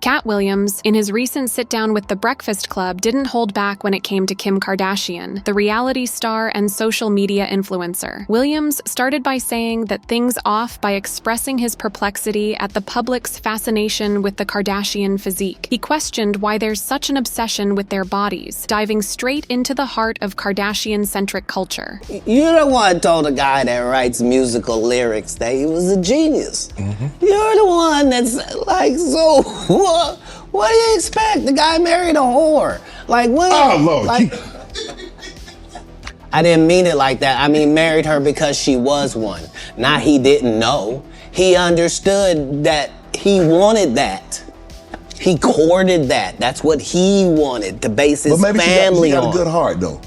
Cat Williams, in his recent sit-down with The Breakfast Club, didn't hold back when it came to Kim Kardashian, the reality star and social media influencer. Williams started by saying that things off by expressing his perplexity at the public's fascination with the Kardashian physique. He questioned why there's such an obsession with their bodies, diving straight into the heart of Kardashian-centric culture. You're the one who told a guy that writes musical lyrics that he was a genius. You're the one that's like, so what do you expect? The guy married a whore. Like, what? Oh, Lord. Like, I didn't mean it like that. I mean, married her because she was one. Not he didn't know. He understood that he wanted that. He courted that. That's what he wanted, to base his family on. She got a good heart, though.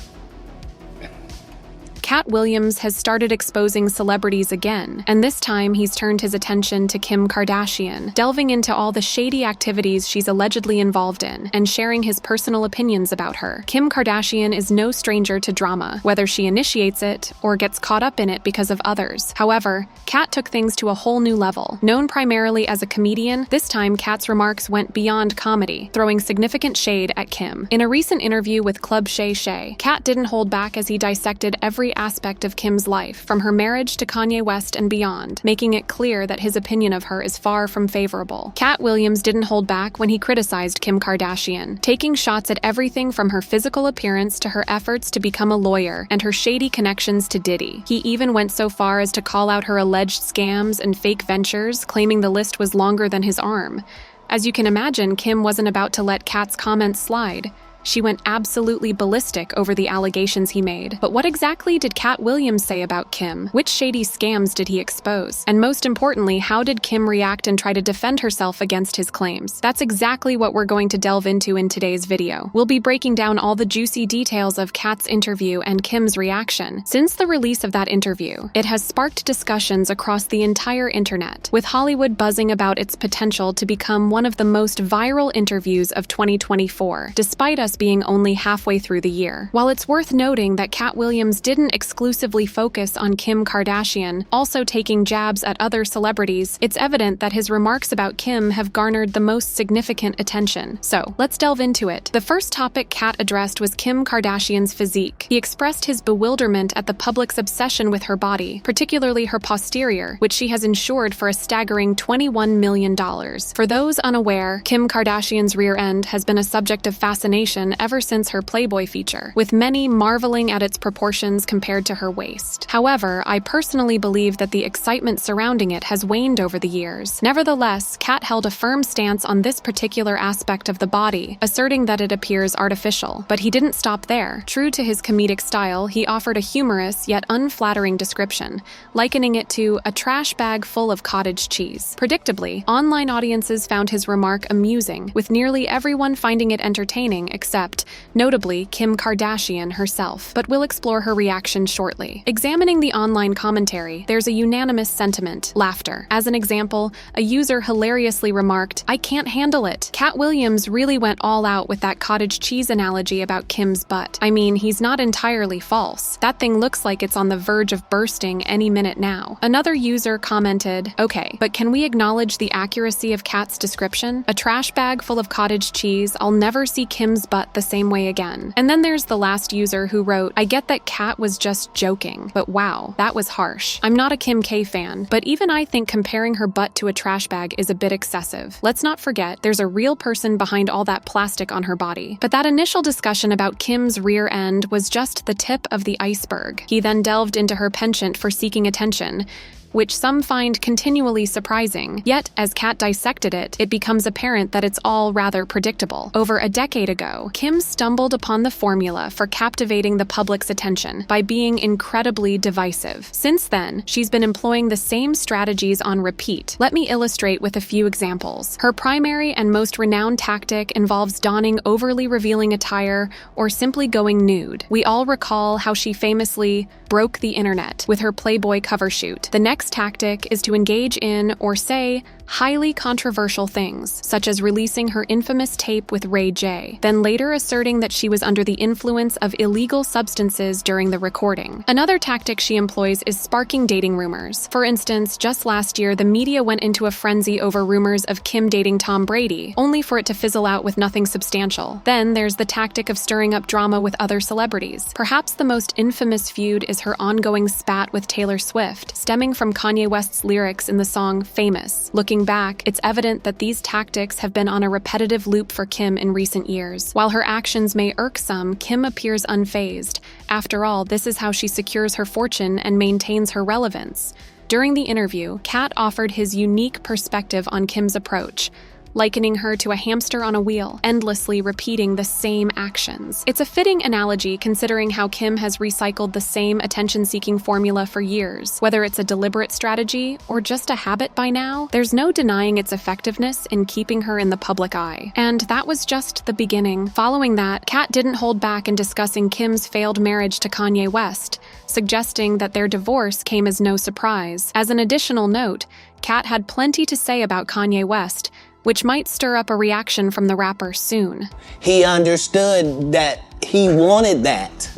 Cat Williams has started exposing celebrities again, and this time he's turned his attention to Kim Kardashian, delving into all the shady activities she's allegedly involved in, and sharing his personal opinions about her. Kim Kardashian is no stranger to drama, whether she initiates it or gets caught up in it because of others. However, Cat took things to a whole new level. Known primarily as a comedian, this time Cat's remarks went beyond comedy, throwing significant shade at Kim. In a recent interview with Club Shay Shay, Cat didn't hold back as he dissected every aspect of Kim's life, from her marriage to Kanye West and beyond, making it clear that his opinion of her is far from favorable. Cat Williams didn't hold back when he criticized Kim Kardashian, taking shots at everything from her physical appearance to her efforts to become a lawyer and her shady connections to Diddy. He even went so far as to call out her alleged scams and fake ventures, claiming the list was longer than his arm. As you can imagine, Kim wasn't about to let Cat's comments slide. She went absolutely ballistic over the allegations he made. But what exactly did Cat Williams say about Kim? Which shady scams did he expose? And most importantly, how did Kim react and try to defend herself against his claims? That's exactly what we're going to delve into in today's video. We'll be breaking down all the juicy details of Cat's interview and Kim's reaction. Since the release of that interview, it has sparked discussions across the entire internet, with Hollywood buzzing about its potential to become one of the most viral interviews of 2024, despite us being only halfway through the year. While it's worth noting that Cat Williams didn't exclusively focus on Kim Kardashian, also taking jabs at other celebrities, it's evident that his remarks about Kim have garnered the most significant attention. So, let's delve into it. The first topic Cat addressed was Kim Kardashian's physique. He expressed his bewilderment at the public's obsession with her body, particularly her posterior, which she has insured for a staggering $21 million. For those unaware, Kim Kardashian's rear end has been a subject of fascination ever since her Playboy feature, with many marveling at its proportions compared to her waist. However, I personally believe that the excitement surrounding it has waned over the years. Nevertheless, Cat held a firm stance on this particular aspect of the body, asserting that it appears artificial. But he didn't stop there. True to his comedic style, he offered a humorous yet unflattering description, likening it to a trash bag full of cottage cheese. Predictably, online audiences found his remark amusing, with nearly everyone finding it entertaining except, notably, Kim Kardashian herself. But we'll explore her reaction shortly. Examining the online commentary, there's a unanimous sentiment: laughter. As an example, a user hilariously remarked, "I can't handle it." Cat Williams really went all out with that cottage cheese analogy about Kim's butt. I mean, he's not entirely false. That thing looks like it's on the verge of bursting any minute now. Another user commented, "Okay, but can we acknowledge the accuracy of Cat's description? A trash bag full of cottage cheese, I'll never see Kim's butt the same way again." And then there's the last user who wrote, "I get that Cat was just joking, but wow, that was harsh. I'm not a Kim K fan, but even I think comparing her butt to a trash bag is a bit excessive. Let's not forget, there's a real person behind all that plastic on her body." But that initial discussion about Kim's rear end was just the tip of the iceberg. He then delved into her penchant for seeking attention, which some find continually surprising. Yet, as Cat dissected it, it becomes apparent that it's all rather predictable. Over a decade ago, Kim stumbled upon the formula for captivating the public's attention by being incredibly divisive. Since then, she's been employing the same strategies on repeat. Let me illustrate with a few examples. Her primary and most renowned tactic involves donning overly revealing attire or simply going nude. We all recall how she famously broke the internet with her Playboy cover shoot. The next tactic is to engage in, or say, highly controversial things, such as releasing her infamous tape with Ray J, then later asserting that she was under the influence of illegal substances during the recording. Another tactic she employs is sparking dating rumors. For instance, just last year, the media went into a frenzy over rumors of Kim dating Tom Brady, only for it to fizzle out with nothing substantial. Then there's the tactic of stirring up drama with other celebrities. Perhaps the most infamous feud is her ongoing spat with Taylor Swift, stemming from Kanye West's lyrics in the song Famous. Looking back, it's evident that these tactics have been on a repetitive loop for Kim in recent years. While her actions may irk some, Kim appears unfazed. After all, this is how she secures her fortune and maintains her relevance. During the interview, Kat offered his unique perspective on Kim's approach, likening her to a hamster on a wheel, endlessly repeating the same actions. It's a fitting analogy considering how Kim has recycled the same attention-seeking formula for years. Whether it's a deliberate strategy or just a habit by now, there's no denying its effectiveness in keeping her in the public eye. And that was just the beginning. Following that, Kat didn't hold back in discussing Kim's failed marriage to Kanye West, suggesting that their divorce came as no surprise. As an additional note, Kat had plenty to say about Kanye West, which might stir up a reaction from the rapper soon. He understood that he wanted that.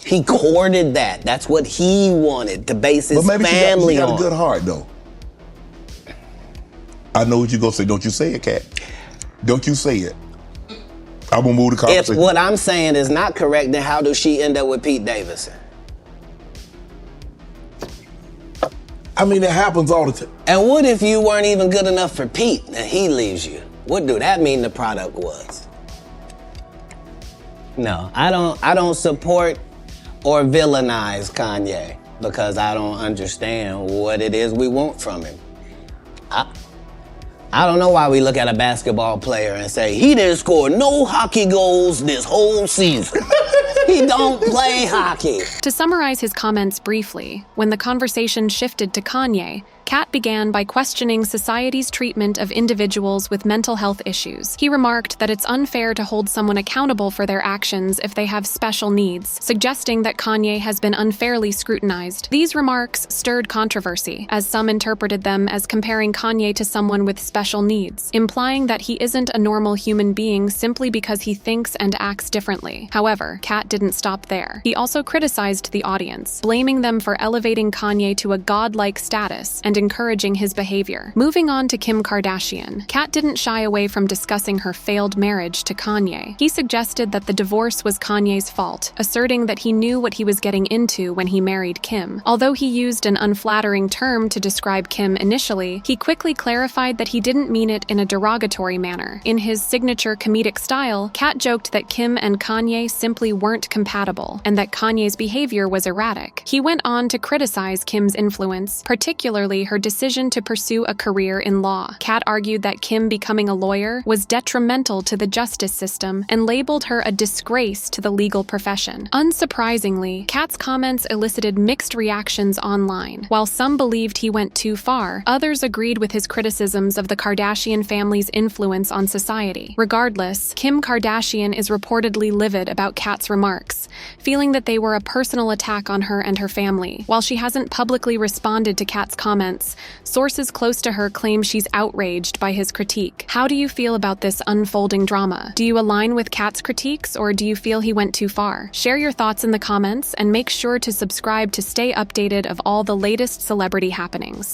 He courted that. That's what he wanted, to base his family on. She got a good heart, though. I know what you're going to say. Don't you say it, Kat. Don't you say it. I'm going to move the conversation. If what I'm saying is not correct, then how does she end up with Pete Davidson? I mean, it happens all the time. And what if you weren't even good enough for Pete and he leaves you? What do that mean the product was? No, I don't support or villainize Kanye because I don't understand what it is we want from him. I don't know why we look at a basketball player and say, he didn't score no hockey goals this whole season. He don't play hockey. To summarize his comments briefly, when the conversation shifted to Kanye, Kat began by questioning society's treatment of individuals with mental health issues. He remarked that it's unfair to hold someone accountable for their actions if they have special needs, suggesting that Kanye has been unfairly scrutinized. These remarks stirred controversy, as some interpreted them as comparing Kanye to someone with special needs, implying that he isn't a normal human being simply because he thinks and acts differently. However, Kat didn't stop there. He also criticized the audience, blaming them for elevating Kanye to a godlike status and encouraging his behavior. Moving on to Kim Kardashian, Kat didn't shy away from discussing her failed marriage to Kanye. He suggested that the divorce was Kanye's fault, asserting that he knew what he was getting into when he married Kim. Although he used an unflattering term to describe Kim initially, he quickly clarified that he didn't mean it in a derogatory manner. In his signature comedic style, Kat joked that Kim and Kanye simply weren't compatible, and that Kanye's behavior was erratic. He went on to criticize Kim's influence, particularly her decision to pursue a career in law. Kat argued that Kim becoming a lawyer was detrimental to the justice system and labeled her a disgrace to the legal profession. Unsurprisingly, Kat's comments elicited mixed reactions online. While some believed he went too far, others agreed with his criticisms of the Kardashian family's influence on society. Regardless, Kim Kardashian is reportedly livid about Kat's remarks, feeling that they were a personal attack on her and her family. While she hasn't publicly responded to Kat's comments, sources close to her claim she's outraged by his critique. How do you feel about this unfolding drama? Do you align with Kat's critiques, or do you feel he went too far? Share your thoughts in the comments and make sure to subscribe to stay updated of all the latest celebrity happenings.